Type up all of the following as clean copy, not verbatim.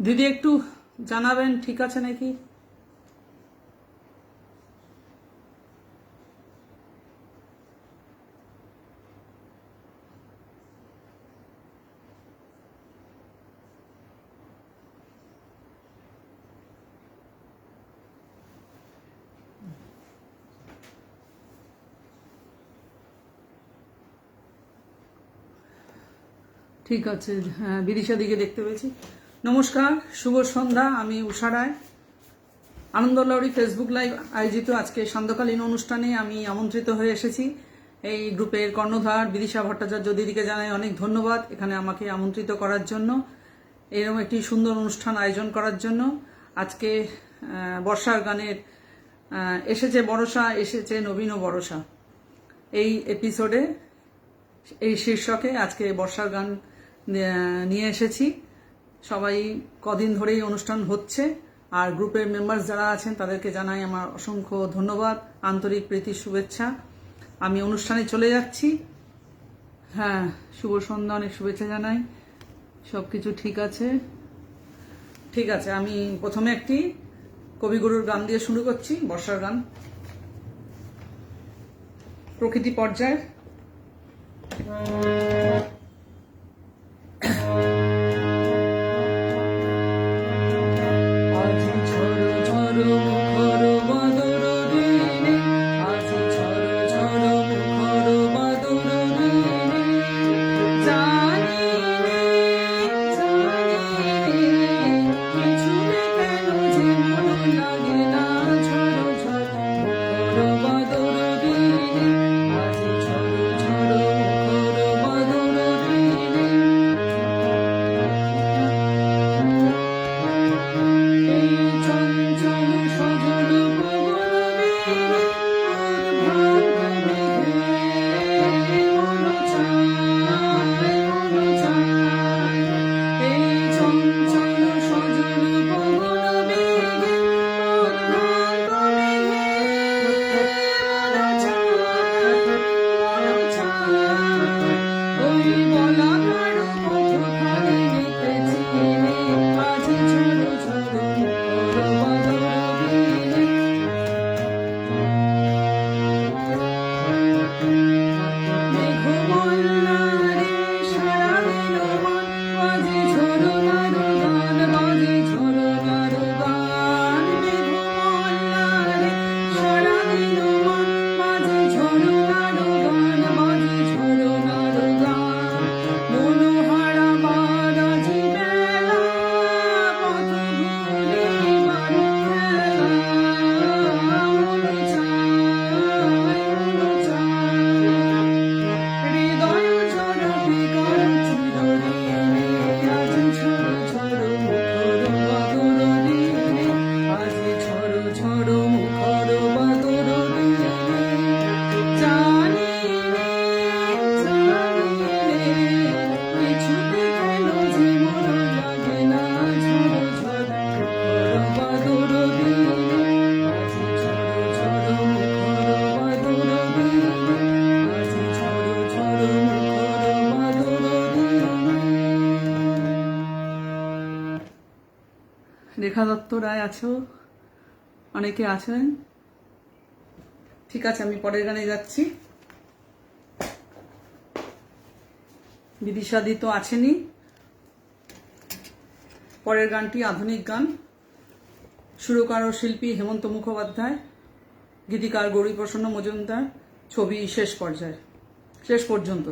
দিদি একটু জানাবেন ঠিক আছে নাকি? ঠিক আছে, হ্যাঁ বিদিশা দিকে দেখতে পেয়েছি। নমস্কার, শুভ সন্ধ্যা। আমি উষা রায়। আনন্দ লহরী ফেসবুক লাইভ আয়োজিত আজকে সান্ধ্যকালীন অনুষ্ঠানে আমি আমন্ত্রিত হয়ে এসেছি। এই গ্রুপের কর্ণধার বিদিশা ভট্টাচার্য দিদিকে জানাই অনেক ধন্যবাদ এখানে আমাকে আমন্ত্রিত করার জন্য, এরকম একটি সুন্দর অনুষ্ঠান আয়োজন করার জন্য। আজকে বর্ষার গানের এসেছে বরষা, এসেছে নবীন ও বরষা, এই এপিসোডে এই শীর্ষকে আজকে বর্ষার গান নিয়ে এসেছি। সবাই কদিন ধরেই অনুষ্ঠান হচ্ছে, আর গ্রুপের মেম্বার্স যারা আছেন তাদেরকে জানাই আমার অসংখ্য ধন্যবাদ, আন্তরিক প্রীতি শুভেচ্ছা। আমি অনুষ্ঠানে চলে যাচ্ছি। হ্যাঁ, শুভ সন্ধ্যা, অনেক শুভেচ্ছা জানাই। সব কিছু ঠিক আছে, ঠিক আছে। আমি প্রথমে একটি কবিগুরুর গান দিয়ে শুরু করছি, বর্ষার গান, প্রকৃতি পর্যায়ের। রেখা দত্ত রায় আছো, অনেকে আছেন। ঠিক আছে, আমি পরের গানে যাচ্ছি। বিদিশাদি তো আছেনই। পরের গানটি আধুনিক গান, সুরকার ও শিল্পী হেমন্ত মুখোপাধ্যায়, গীতিকার গৌরীপ্রসন্ন মজুমদার, ছবি শেষ পর্যন্ত।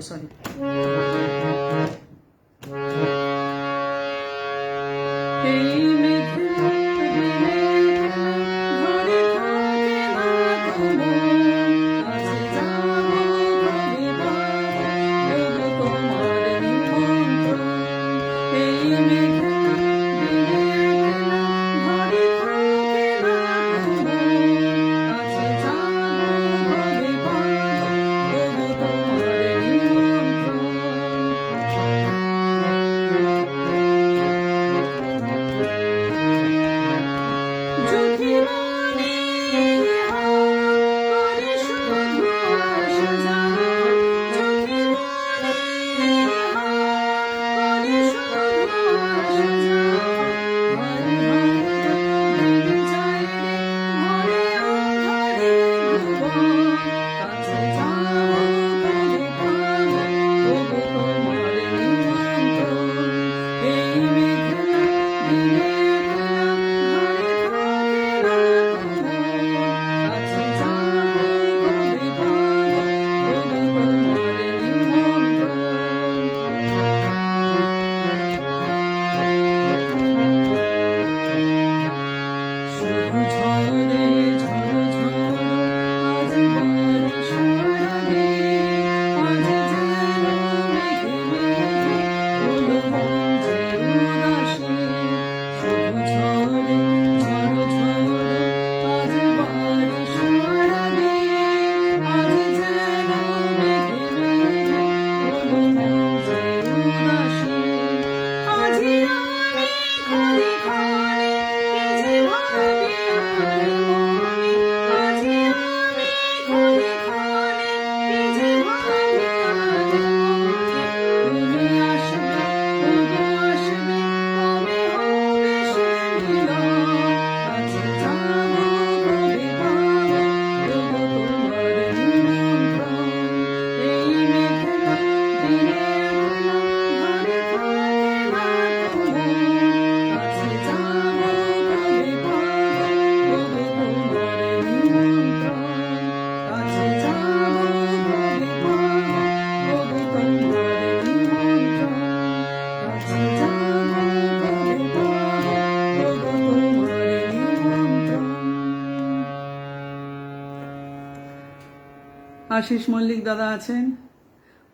আশিস মল্লিক দাদা আছেন,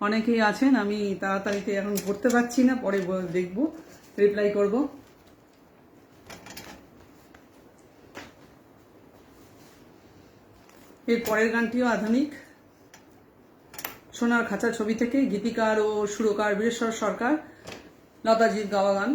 অনেকেই আছেন। আমি তাড়াতাড়িতে এখন পড়তে পারছি না, পরে দেখব, রিপ্লাই করব। এর পরের গানটিও আধুনিক, সোনার খাঁচা ছবি থেকে, গীতিকার ও সুরকার বীরেশ্বর সরকার, লতাজির গাওয়া গান।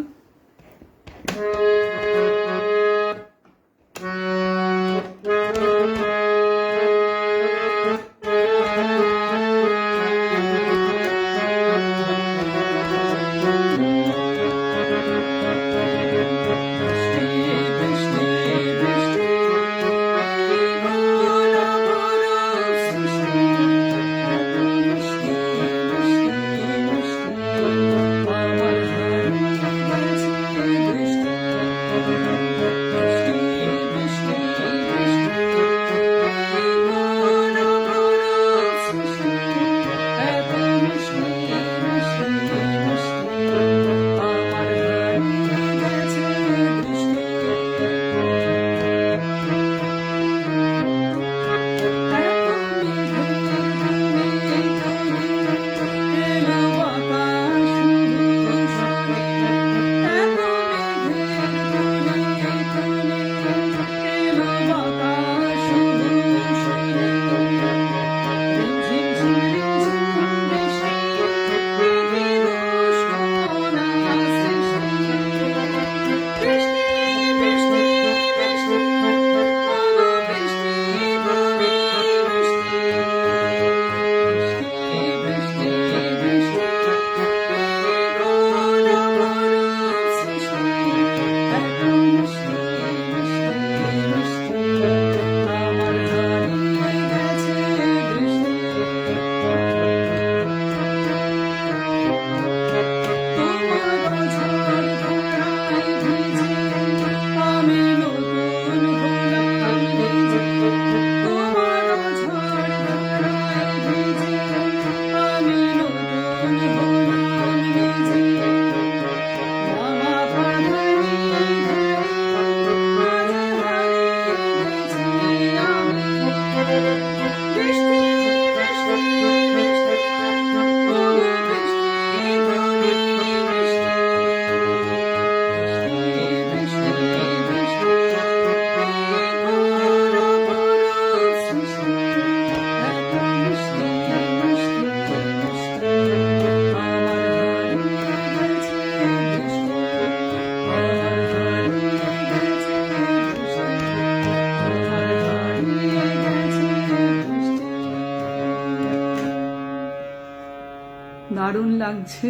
দারুণ লাগছে,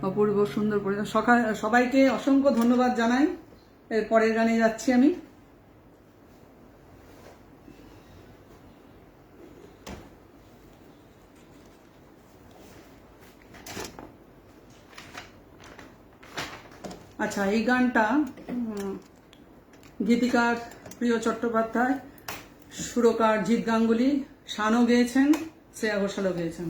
অপূর্ব সুন্দর পরিবেশ। সবাইকে অসংখ্য ধন্যবাদ জানাই। এর পরের গানে যাচ্ছি আমি। আচ্ছা, এই গানটা গীতিকার প্রিয় চট্টোপাধ্যায়, সুরকার জিৎ গাঙ্গুলি, শানও গেয়েছেন, শ্রেয়া ঘোষালও গেয়েছেন।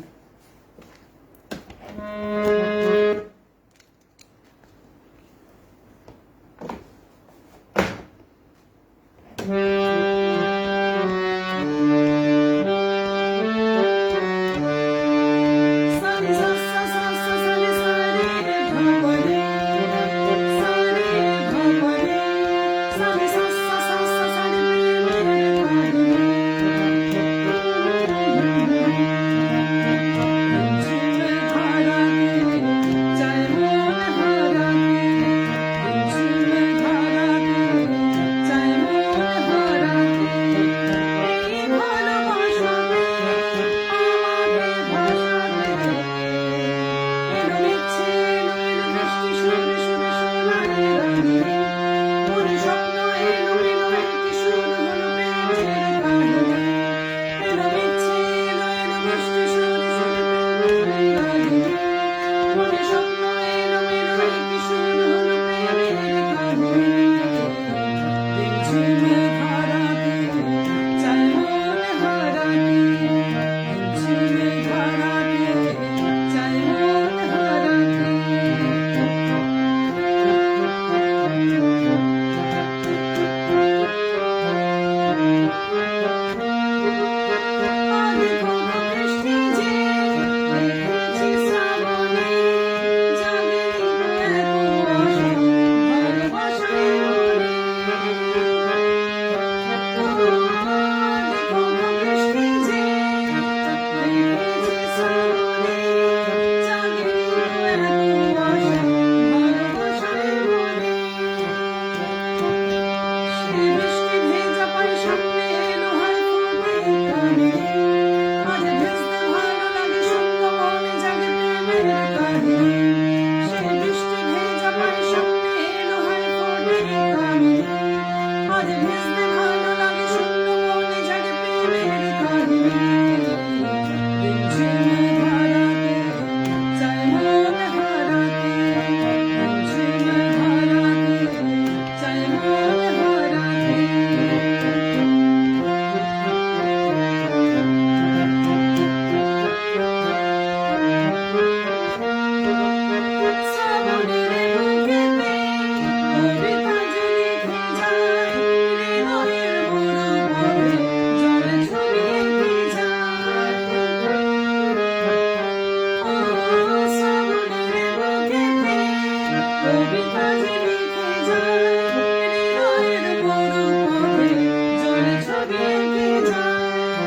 আগে কে যায়,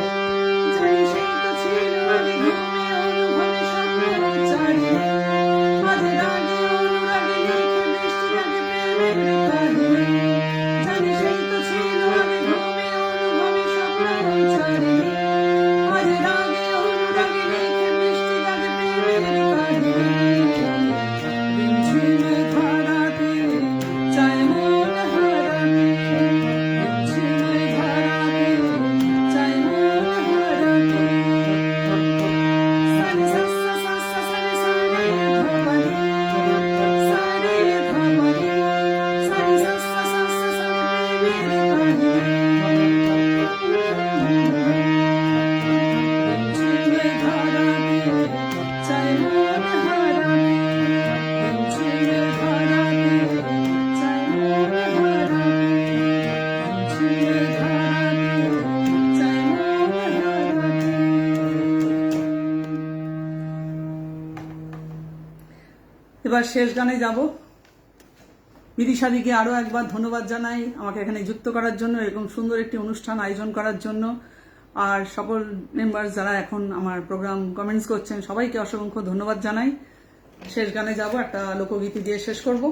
জানি সেই তো ছিল আগে ঘুমে অনুভবে স্বপ্ন চারি, আজ রাগে অনুরাগে লিখে বৃষ্টি লাগে প্রেমের রেখা দিলে, জানি সেই তো ছিল আগে ঘুমে অনুভবে স্বপ্ন চারি, আজ রাগে অনুরাগে লিখে বৃষ্টি লাগে প্রেমের রেখা দিলে, রিমঝিমে ধারাতে চায় মন হারাতে, রিমঝিমে ধারাতে চায় মন হারাতে, সারে সাসা সাসা সারে সারে ধামারে, সারে ধামারে, সারে সাসা সাসা সারে প্রেমের কাহিনী, রিমঝিমে ধারাতে চায় মন হারাতে, রিমঝিমে ধারাতে চায় মন হারাতে, রিমঝিমে ধারাতে চায় মন হারাতে। এবার শেষ গানে যাব। বিদিশাদিকে আরও একবার ধন্যবাদ জানাই আমাকে এখানে যুক্ত করার জন্য, এরকম সুন্দর একটি অনুষ্ঠান আয়োজন করার জন্য। আর সকল মেম্বার যারা এখন আমার প্রোগ্রাম কমেন্টস করছেন সবাইকে অসংখ্য ধন্যবাদ জানাই। শেষ গানে যাব, একটা লোকগীতি দিয়ে শেষ করব।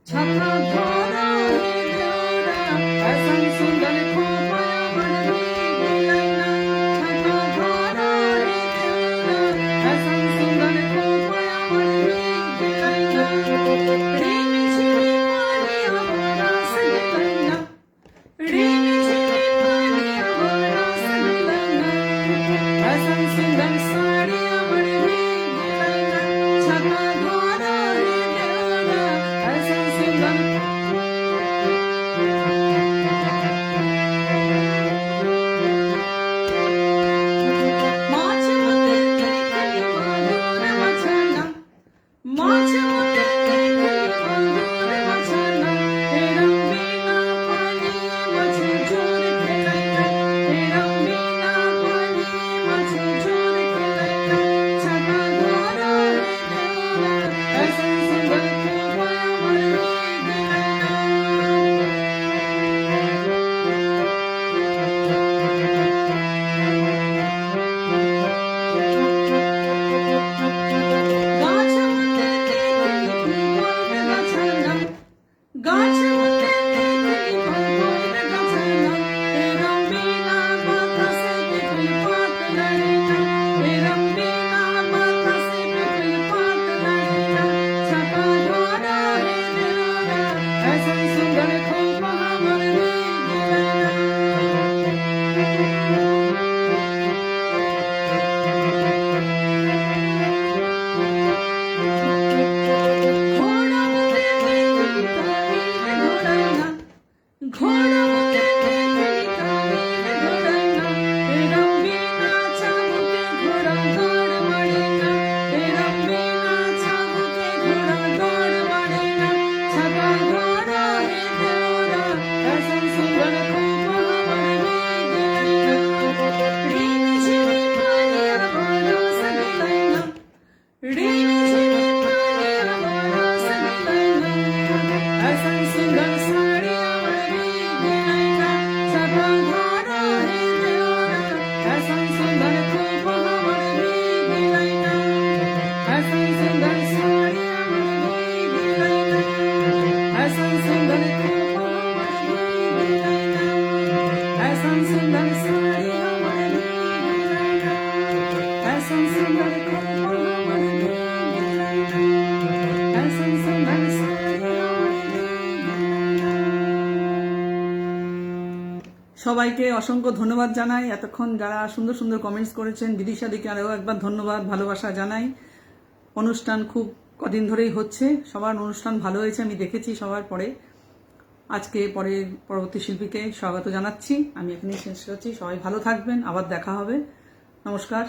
ছাতা ধরা হেরা এসন সুন্দর খোপায় আমার মিলাই না, ছাতা ধরা হেরা এসন সুন্দর খোপায় আমার মিলাই না, রিম ঝিমি পানি আমার আস গিলাই না, রিম ঝিমি পানি আমার আস গিলাই না, এসন সুন্দর সাড়ি আমার মিলাই না, ছাতা ধরা হেরা এসন সুন্দর মাছ মতে দেখি মাগুর মাছানা, মাছ মতে দেখি মাগুর মাছানা, এরম বিনা পানি মাছে জোর খেলাই না, এরম বিনা পানি মাছে জোর খেলাই না, ছাতা ধরা হেরা এসন সুন্দর খোপায় আমার মিলাই না। গাছ মতে দেখি ফল গাছানা, গাছ মতে দেখি ফল গাছানা, এরম বিনা বাতাসে দেখি পাত লড়ে না, এরম বিনা বাতাসে দেখি পাত লড়ে না, ছাতা ধরা হেরা এসন সুন্দর খোপা আমার মিলাই না। ঘোড়া মতে দেখি কামিল ঘোড়ায় না, ঘোড়া মতে দেখি কামিল ঘোড়ায় না, এরম বিনা চাবুকে ঘোড়া দৌড় মারে না, এরম বিনা চাবুকে ঘোড়া দৌড় মারে না, ছাতা ধরা হেরা এসন সুন্দর খোপা আমার মিলাই না, রিম ঝিমি পানি আমার আস গিলাই না, রিম ঝিমি পানি আমার আস গিলাই না, এসন সুন্দর সাড়ি আমার মিলাই না, ছাতা ধরা হেরা এসন সুন্দর খোপা আমার মিলাই না, এসন সুন্দর সাড়ি আমার মিলাই না, এসন সুন্দর খোপা আমার মিলাই না, এসন সুন্দর সাড়ি আমার মিলাই না, এসন সুন্দর খোপা আমার মিলাই না, এসন সুন্দর সাড়ি আমার মিলাই না। সবাইকে অসংখ্য ধন্যবাদ জানাই, এতক্ষণ যারা সুন্দর সুন্দর কমেন্টস করেছেন। বিদিশাদিকে আরও একবার ধন্যবাদ, ভালোবাসা জানাই। অনুষ্ঠান খুব কদিন ধরেই হচ্ছে, সবার অনুষ্ঠান ভালো হয়েছে, আমি দেখেছি সবার পরে। আজকে পরবর্তী শিল্পীকে স্বাগত জানাচ্ছি। আমি এখানেই শেষ করছি। সবাই ভালো থাকবেন, আবার দেখা হবে। নমস্কার।